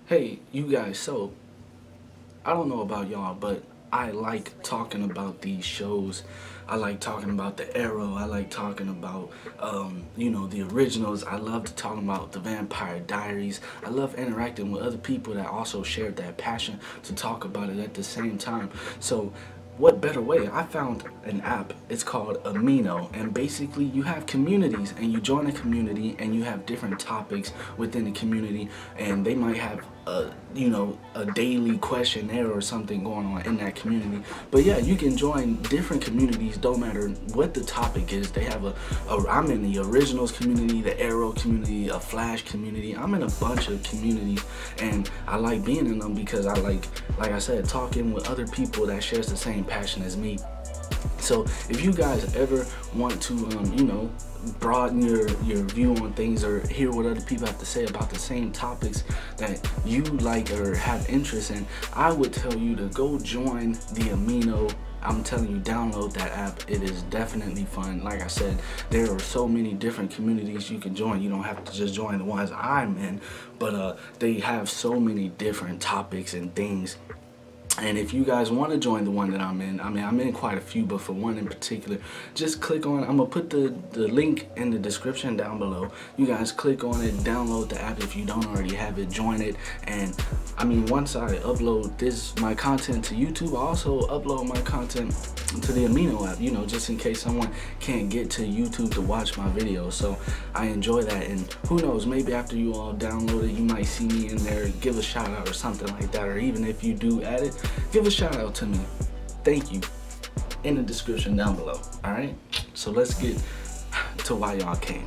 Hey, you guys, so I don't know about y'all, but I like talking about these shows. I like talking about the Arrow. I like talking about, the originals. I love to talk about the Vampire Diaries. I love interacting with other people that also share that passion to talk about it at the same time. So what better way? I found an app. It's called Amino, and basically you have communities, and you join a community, and you have different topics within the community, and they might have a daily questionnaire or something going on in that community. But yeah, you can join different communities, don't matter what the topic is. They have I'm in the originals community, the Arrow community, a Flash community. I'm in a bunch of communities, and I like being in them because I like I said, talking with other people that shares the same passion as me. So if you guys ever want to broaden your view on things or hear what other people have to say about the same topics that you like or have interest in, I would tell you to go join the Amino. I'm telling you, download that app. It is definitely fun. Like I said, there are so many different communities you can join. You don't have to just join the ones I'm in, but they have so many different topics and things. And if you guys want to join the one that I'm in, I'm in quite a few, but for one in particular, just click on, I'm going to put the link in the description down below. You guys click on it, download the app if you don't already have it, join it. And once I upload my content to YouTube, I also upload my content to the Amino app, just in case someone can't get to YouTube to watch my videos. So I enjoy that, and who knows, maybe after you all download it, you might see me in there, give a shout out or something like that, or even if you do add it, give a shout out to me. Thank you in the description down below. All right, so let's get to why y'all came.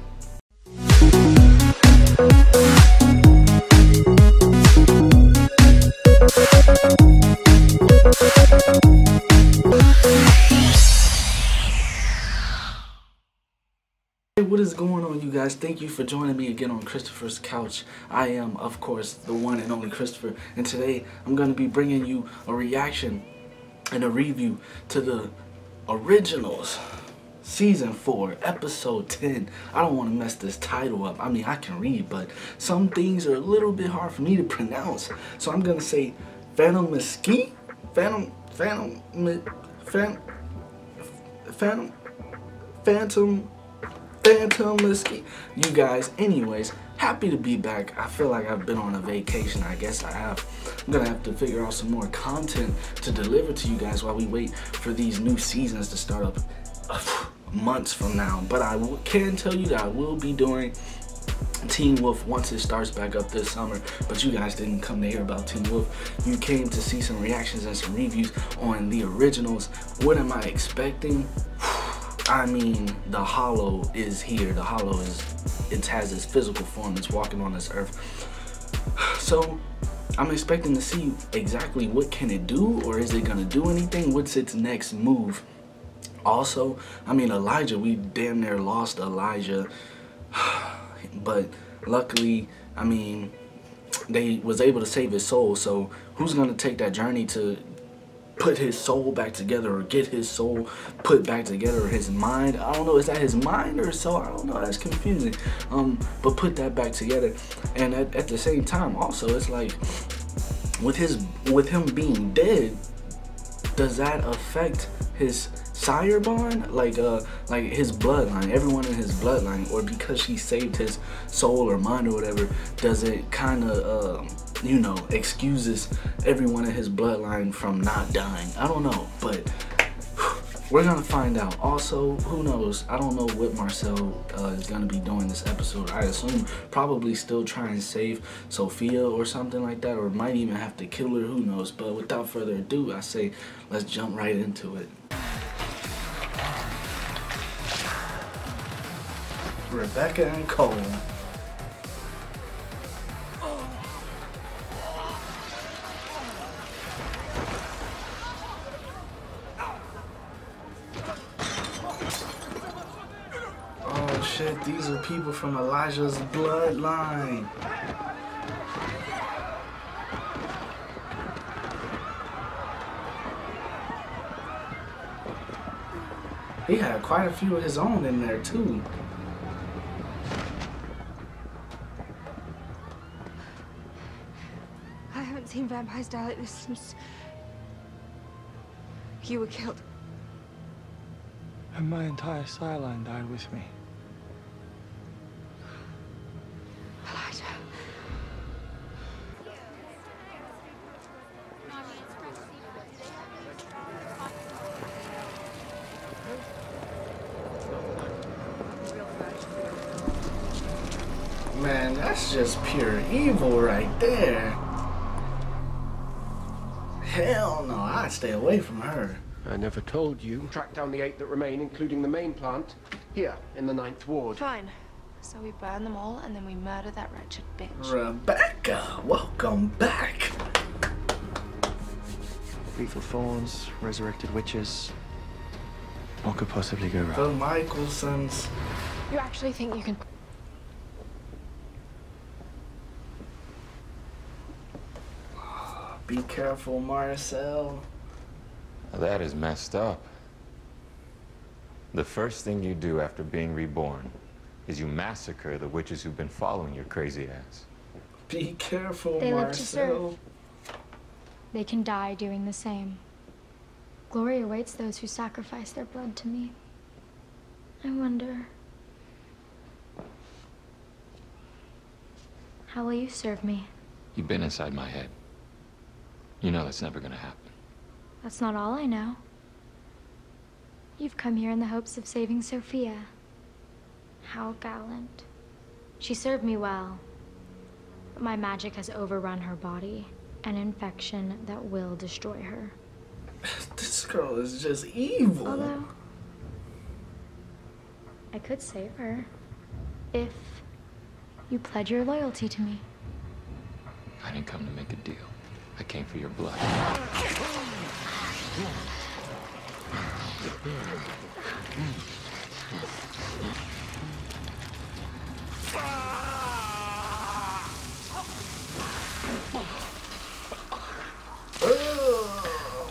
What is going on, you guys? Thank you for joining me again on Christopher's Couch. I am, of course, the one and only Christopher, and today I'm going to be bringing you a reaction and a review to the originals, season 4, episode 10. I don't want to mess this title up. I can read, but some things are a little bit hard for me to pronounce, so I'm going to say Phantom Mesquite? Phantom Mesquite. You guys, anyways, happy to be back. I feel like I've been on a vacation. I guess I have. I'm gonna have to figure out some more content to deliver to you guys while we wait for these new seasons to start up months from now. But I can tell you that I will be doing Teen Wolf once it starts back up this summer. But you guys didn't come to hear about Teen Wolf. You came to see some reactions and some reviews on the originals. What am I expecting? The Hollow is here. The Hollow has its physical form. It's walking on this earth. So I'm expecting to see exactly what can it do, or is it gonna do anything? What's its next move? Also, Elijah, we damn near lost Elijah, but luckily, they was able to save his soul. So who's gonna take that journey to put his soul back together, or get his soul put back together, or his mind? I don't know, is that his mind or his soul? I don't know, that's confusing. But put that back together. And at the same time also, it's like with him being dead, does that affect his sire bond, like his bloodline, everyone in his bloodline? Or because she saved his soul or mind or whatever, does it kind of excuses everyone in his bloodline from not dying? I don't know, but we're gonna find out. Also, who knows, I don't know what Marcel is gonna be doing this episode. I assume probably still trying to save Sophia or something like that, or might even have to kill her, who knows. But without further ado, I say let's jump right into it. Rebecca and Cole. Oh shit, these are people from Elijah's bloodline. He had quite a few of his own in there too. haven't seen vampires die like this since you were killed. And my entire skyline died with me. Elijah. Man, that's just pure evil right there. Hell no, I'd stay away from her. I never told you. Track down the 8 that remain, including the main plant, here in the 9th ward. Fine. So we burn them all and then we murder that wretched bitch. Rebecca, welcome back. Lethal thorns, resurrected witches. What could possibly go wrong? The Michaelsons. You actually think you can... Be careful, Marcel. That is messed up. The first thing you do after being reborn is you massacre the witches who've been following your crazy ass. Be careful, They live to Marcel. serve. They can die doing the same. Glory awaits those who sacrifice their blood to me. I wonder... how will you serve me? You've been inside my head. You know that's never gonna happen. That's not all I know. You've come here in the hopes of saving Sophia. How gallant. She served me well. But my magic has overrun her body. An infection that will destroy her. This girl is just evil. Although... I could save her. If you pledge your loyalty to me. I didn't come to make a deal. I came for your blood.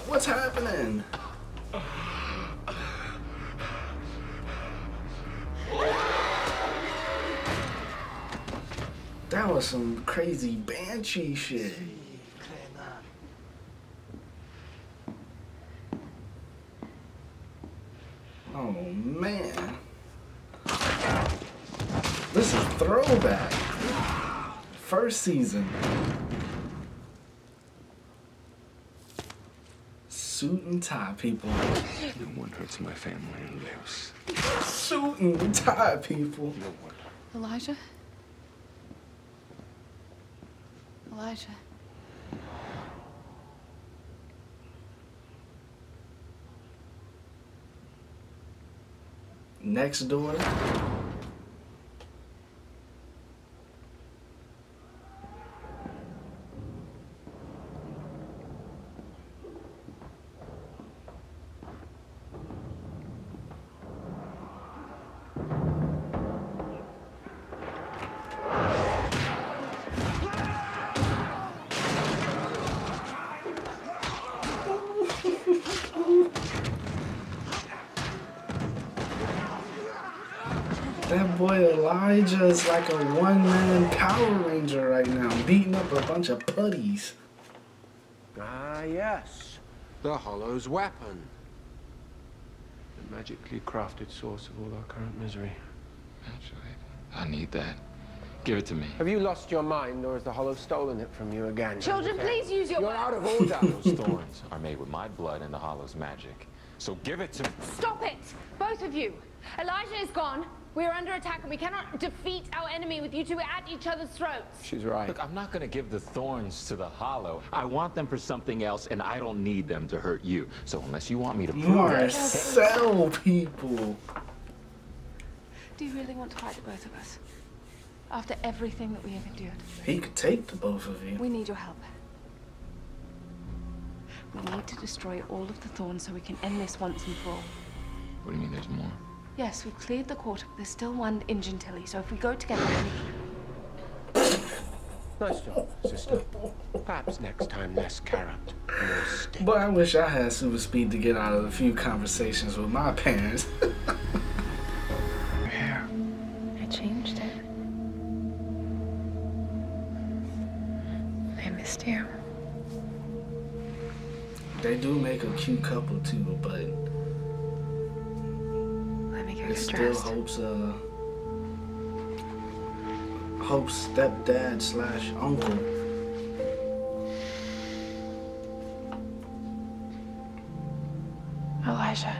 What's happening? That was some crazy banshee shit. Oh man. This is throwback. First season. Suit and tie, people. No one hurts my family and lives. Suit and tie, people. No one. Elijah? Elijah? Next door. That boy Elijah's like a one-man Power Ranger right now, beating up a bunch of putties. Ah, yes. The Hollow's weapon. The magically crafted source of all our current misery. Actually, I need that. Give it to me. Have you lost your mind, or has the Hollow stolen it from you again? Children, please use your You're out of order. Those thorns are made with my blood and the Hollow's magic. So give it to me. Stop it! Both of you! Elijah is gone. We are under attack and we cannot defeat our enemy with you two at each other's throats. She's right. Look, I'm not gonna give the thorns to the Hollow. I want them for something else, and I don't need them to hurt you. So unless you want me to prove it... Marcel, people. Do you really want to fight the both of us? After everything that we have endured? He could take the both of you. We need your help. We need to destroy all of the thorns so we can end this once and for all. What do you mean there's more? Yes, we've cleared the quarter, but there's still one in Gentilly, so if we go together... Nice job, sister. Perhaps next time less carrot, more stick. But I wish I had super speed to get out of a few conversations with my parents. Here. I changed it. I missed you. They do make a cute couple too, but Let me get it still dressed. Hope's stepdad slash uncle. Elijah.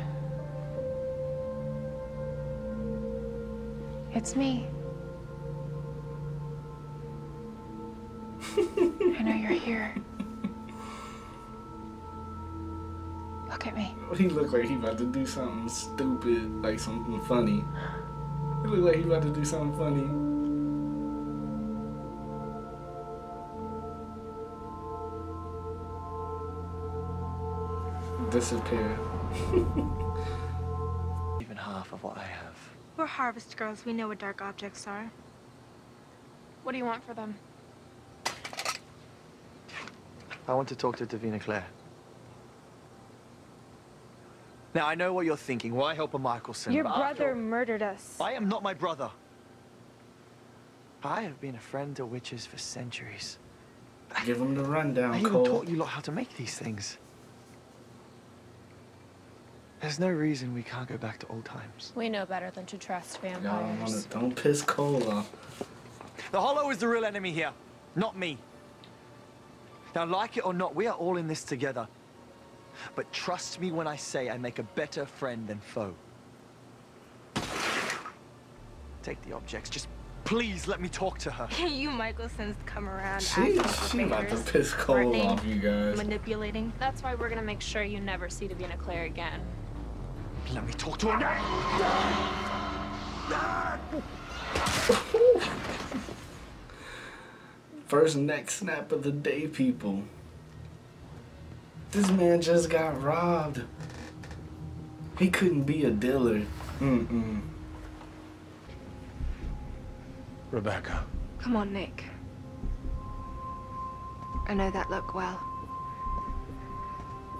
It's me. I know you're here. Look at me. He looked like he about to do something stupid, like something funny. He looked like he about to do something funny. Disappear. Even half of what I have. We're harvest girls. We know what dark objects are. What do you want for them? I want to talk to Davina Claire. Now, I know what you're thinking. Why help a Michelson? Your But brother after murdered us. all, I am not my brother. I have been a friend to witches for centuries. Give him the I rundown, even Cole. taught you lot how to make these things. There's no reason we can't go back to old times. We know better than to trust Y'all vampires. don't piss Cole off. The Hollow is the real enemy here, not me. Now, like it or not, we are all in this together. But trust me when I say I make a better friend than foe. Take the objects. Just please let me talk to her. You Michelsons come around She asking for about to favors, piss Cole threatening, off, you guys. manipulating. That's why we're gonna make sure you never see Davina Claire again. Let me talk to her now. First neck snap of the day, people. This man just got robbed. He couldn't be a dealer. Rebecca. Come on, Nick. I know that look well.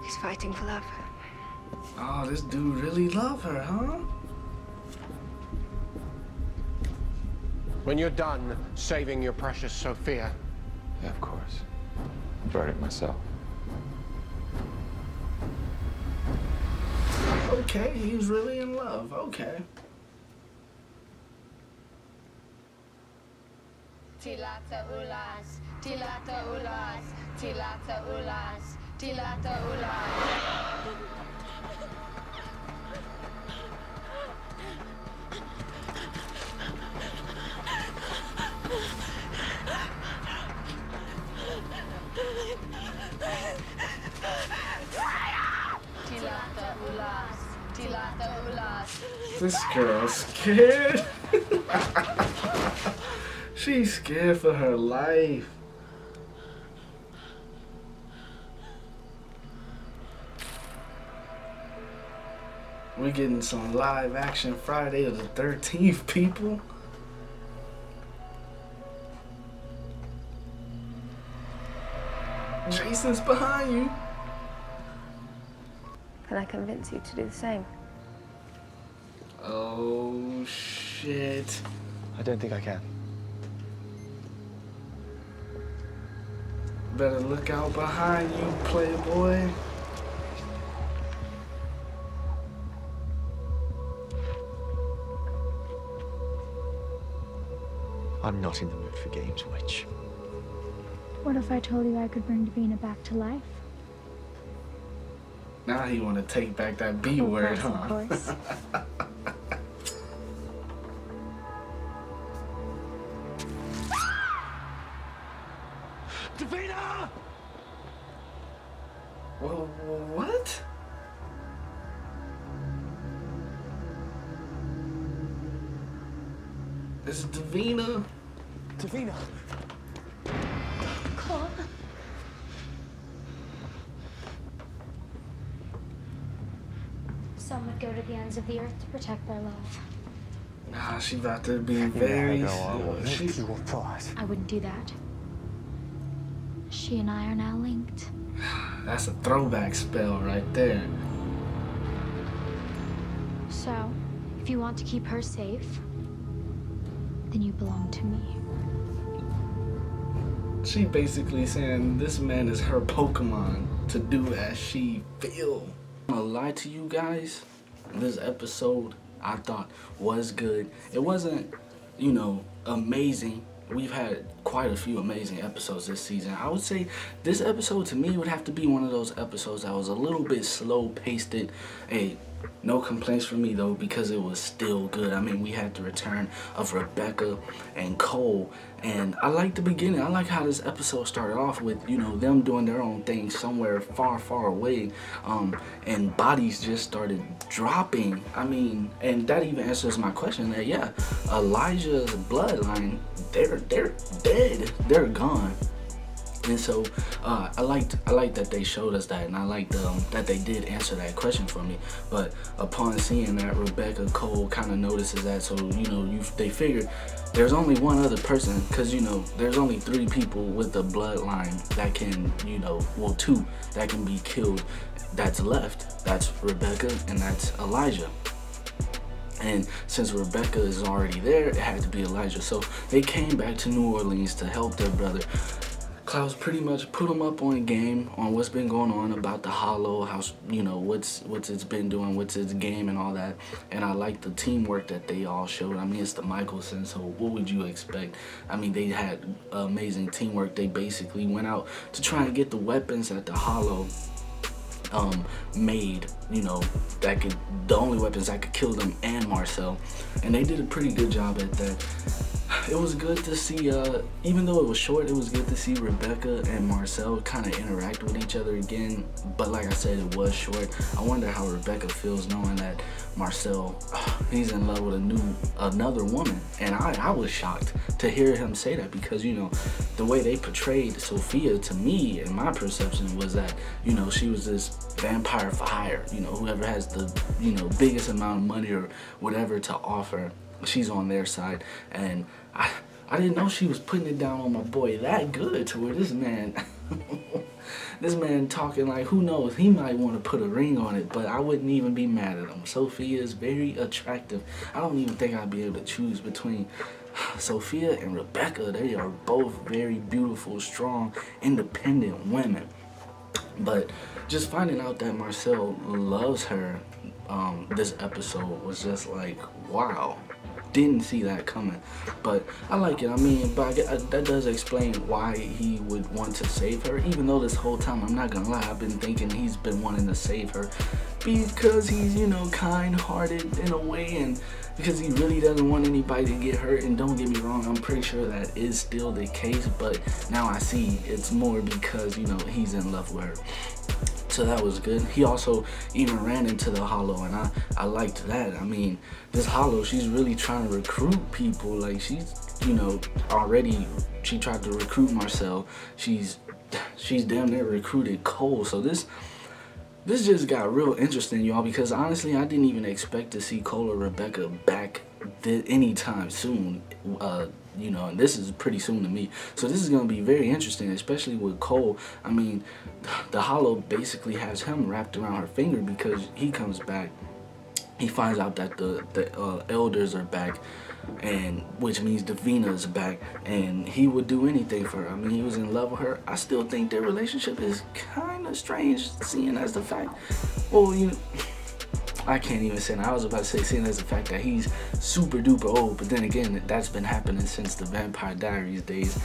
He's fighting for love. Oh, this dude really love her, huh? When you're done saving your precious Sophia, Yeah, of course. I brought it myself. Okay, he's really in love. Okay. Tilata ulas, tilata ulas, tilata ulas, tilata ulas. Tilata ulas, tilata ulas. This girl's scared. She's scared for her life. We're getting some live action Friday the 13th, people. Jason's behind you. Can I convince you to do the same? Oh, shit. I don't think I can. Better look out behind you, playboy. I'm not in the mood for games, witch. What if I told you I could bring Davina back to life? Now he want to take back that B word, Of huh? course. Davina! Well, what? This is Davina. Davina! Cole. Some would go to the ends of the earth to protect their love. Nah, she about to be very. She, I wouldn't do that. She and I are now linked. that's a throwback spell right there. So, if you want to keep her safe, then you belong to me. She basically saying this man is her Pokemon to do as she feel. I'm gonna lie to you guys, this episode I thought was good. It wasn't, you know, amazing. We've had quite a few amazing episodes this season. I would say this episode to me would have to be one of those episodes that was a little bit slow paced. Hey, no complaints from me though, because it was still good. I mean, we had the return of Rebecca and Cole, and I like the beginning. I like how this episode started off with, you know, them doing their own thing somewhere far, far away, and bodies just started dropping. I mean, and that even answers my question that, yeah, Elijah's bloodline, they're dead, they're gone. And so I liked that they showed us that, and I liked that they did answer that question for me. But upon seeing that, Rebecca Cole kind of notices that, so you know, they figured there's only one other person, because you know there's only 3 people with the bloodline that can, you know, well 2 that can be killed that's left. That's Rebecca and that's Elijah. And since Rebecca is already there, it had to be Elijah. So they came back to New Orleans to help their brother. Klaus pretty much put him up on game on what's been going on about the Hollow, how, you know, what's it's been doing, what's its game and all that. And I like the teamwork that they all showed. I mean, it's the Michelson, so what would you expect? I mean, they had amazing teamwork. They basically went out to try and get the weapons that the Hollow made, you know, that could, the only weapons that could kill them and Marcel, and they did a pretty good job at that. It was good to see, even though it was short, it was good to see Rebecca and Marcel kind of interact with each other again. But like I said, it was short. I wonder how Rebecca feels knowing that Marcel, he's in love with another woman. And I was shocked to hear him say that, because, you know, the way they portrayed Sophia to me, and my perception was that, you know, she was this vampire for hire. You know, whoever has the, you know, biggest amount of money or whatever to offer, she's on their side. And I didn't know she was putting it down on my boy that good, to where this man this man talking like, who knows, he might want to put a ring on it, but I wouldn't even be mad at him. Sophia is very attractive. I don't even think I'd be able to choose between Sophia and Rebecca. They are both very beautiful, strong, independent women. But just finding out that Marcel loves her this episode was just like, wow. Didn't see that coming. But I like it. I mean, but that does explain why he would want to save her, even though this whole time, I'm not gonna lie, I've been thinking he's been wanting to save her because he's, you know, kind-hearted in a way, and because he really doesn't want anybody to get hurt. And don't get me wrong, I'm pretty sure that is still the case, but now I see it's more because, you know, he's in love with her. So that was good. He also even ran into the Hollow, and I liked that. I mean, this Hollow, she's really trying to recruit people. Like, she's, you know, already, she tried to recruit Marcel. She's damn near recruited Cole. So this just got real interesting, y'all, because honestly, I didn't even expect to see Cole or Rebecca back anytime soon. You know, and this is pretty soon to me. So this is going to be very interesting, especially with Cole. I mean, the Hollow basically has him wrapped around her finger, because he comes back. He finds out that the elders are back, and which means Davina is back, and he would do anything for her. I mean, he was in love with her. I still think their relationship is kind of strange, seeing as the fact, well, you know, I can't even say that. I was about to say, seeing as the fact that he's super duper old, but then again, that's been happening since the Vampire Diaries days.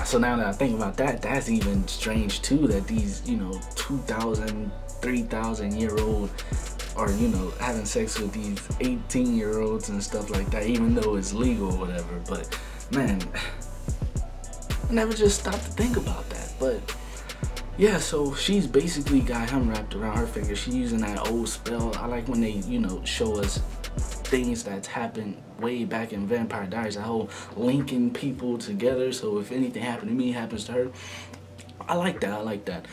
So now that I think about that, that's even strange too, that these, you know, 2,000, 3,000-year-old are, you know, having sex with these 18-year-olds and stuff like that, even though it's legal or whatever. But man, I never just stopped to think about that. But yeah, so she's basically got him wrapped around her finger. She's using that old spell. I like when they, you know, show us things that's happened way back in Vampire Diaries, that whole linking people together. So if anything happened to me, it happens to her. I like that. I like that.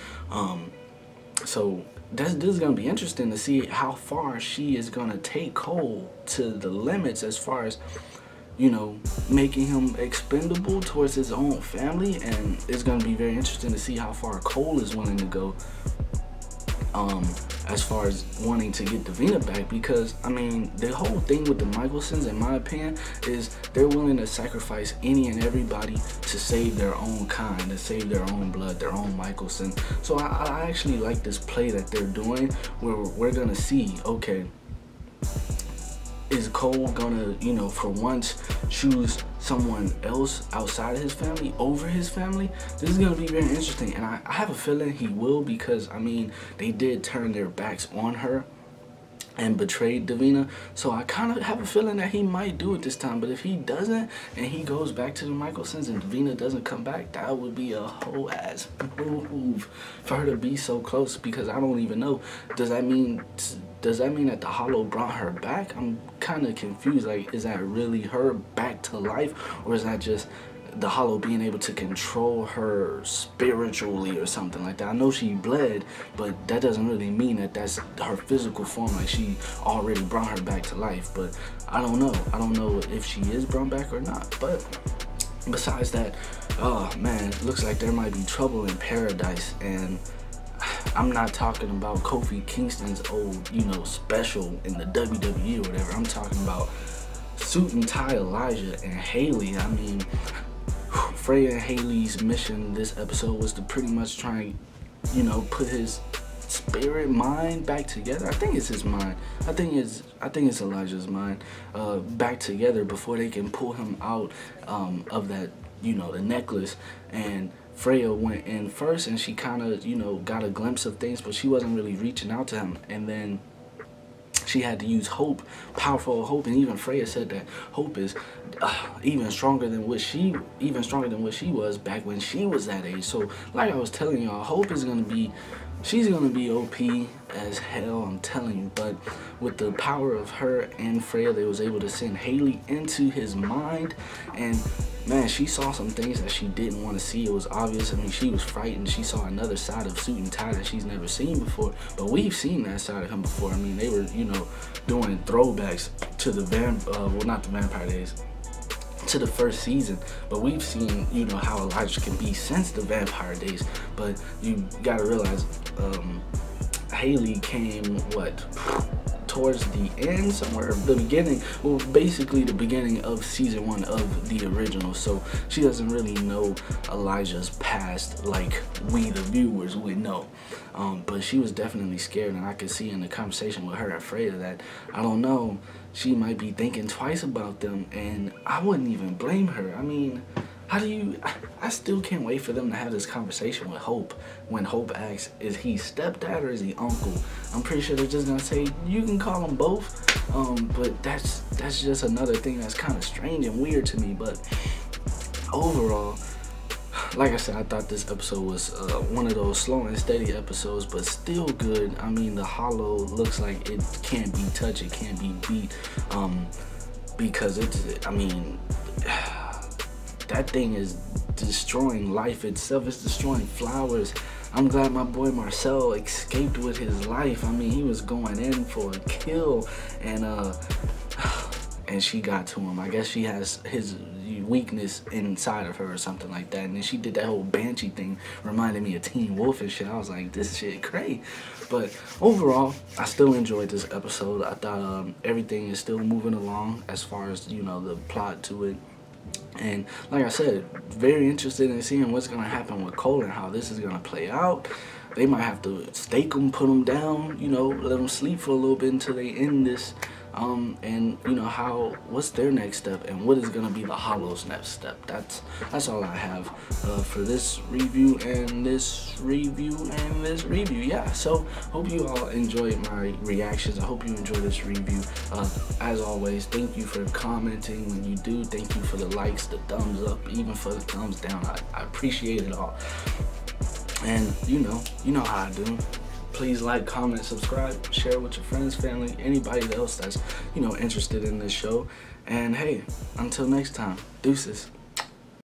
So this is gonna be interesting to see how far she is gonna take Cole to the limits, as far as, you know, making him expendable towards his own family. And it's gonna be very interesting to see how far Cole is willing to go. as far as wanting to get Davina back, because I mean the whole thing with the Michelsons, in my opinion, is they're willing to sacrifice any and everybody to save their own kind, to save their own blood, their own Michelson. So I actually like this play that they're doing, where we're gonna see, okay, is Cole gonna, you know, for once choose someone else outside of his family over his family? This is gonna be very interesting, and I have a feeling he will, because I mean they did turn their backs on her and betrayed Davina, so I kind of have a feeling that he might do it this time. But if he doesn't and he goes back to the Michelsons and Davina doesn't come back, that would be a whole ass move for her to be so close, because I don't even know, does that mean that the Hollow brought her back? I'm kind of confused. Like, is that really her back to life, or is that just the Hollow being able to control her spiritually or something like that? I know she bled, but that doesn't really mean that that's her physical form, like she already brought her back to life. But I don't know. I don't know if she is brought back or not. But besides that, oh man, it looks like there might be trouble in paradise. And I'm not talking about Kofi Kingston's old, you know, special in the WWE or whatever. I'm talking about Suit and Tie Elijah and Haley. I mean, Freya and Haley's mission this episode was to pretty much try and, you know, put his spirit mind back together. I think it's his mind. I think it's Elijah's mind back together before they can pull him out of that, you know, the necklace. And Freya went in first, and she kind of, you know, got a glimpse of things, but she wasn't really reaching out to him. And then she had to use hope, powerful hope, and even Freya said that hope is even stronger than what she was back when she was that age. So, like I was telling y'all, hope is gonna be, she's gonna be OP as hell, I'm telling you. But with the power of her and Freya, they was able to send Haley into his mind, and man, she saw some things that she didn't want to see. It was obvious. I mean, she was frightened. She saw another side of Suit and Tie that she's never seen before. But we've seen that side of him before. I mean, they were, you know, doing throwbacks to the well, not the Vampire Days, to the first season. But we've seen, you know, how Elijah can be since the Vampire Days. But you gotta realize, Haley came, what, towards the end, somewhere the beginning, well, basically the beginning of season 1 of the original. So she doesn't really know Elijah's past like we the viewers would know. But she was definitely scared, and I could see in the conversation with her and Freya that, I don't know, she might be thinking twice about them, and I wouldn't even blame her. I mean, how do you, I still can't wait for them to have this conversation with Hope, when Hope asks, is he stepdad or is he uncle? I'm pretty sure they're just gonna say, you can call them both. But that's just another thing that's kind of strange and weird to me. But overall, like I said, I thought this episode was one of those slow and steady episodes, but still good. I mean, the Hollow looks like it can't be touched, it can't be beat, because it's, I mean, that thing is destroying life itself. It's destroying flowers. I'm glad my boy Marcel escaped with his life. I mean, he was going in for a kill, and she got to him. I guess she has his weakness inside of her or something like that. And then she did that whole Banshee thing, reminded me of Teen Wolf and shit. I was like, this shit crazy. But overall, I still enjoyed this episode. I thought everything is still moving along as far as, you know, the plot to it. And like I said, very interested in seeing what's going to happen with Cole and how this is going to play out. They might have to stake him, put him down, you know, let him sleep for a little bit until they end this. And you know, what's their next step, and what is going to be the Hollow's next step. That's all I have for this review and this review and this review. Yeah, so hope you all enjoyed my reactions. I hope you enjoyed this review. As always, thank you for commenting when you do. Thank you for the likes, the thumbs up, even for the thumbs down. I appreciate it all. And you know how I do. Please like, comment, subscribe, share with your friends, family, anybody else that's, you know, interested in this show. And hey, until next time, deuces.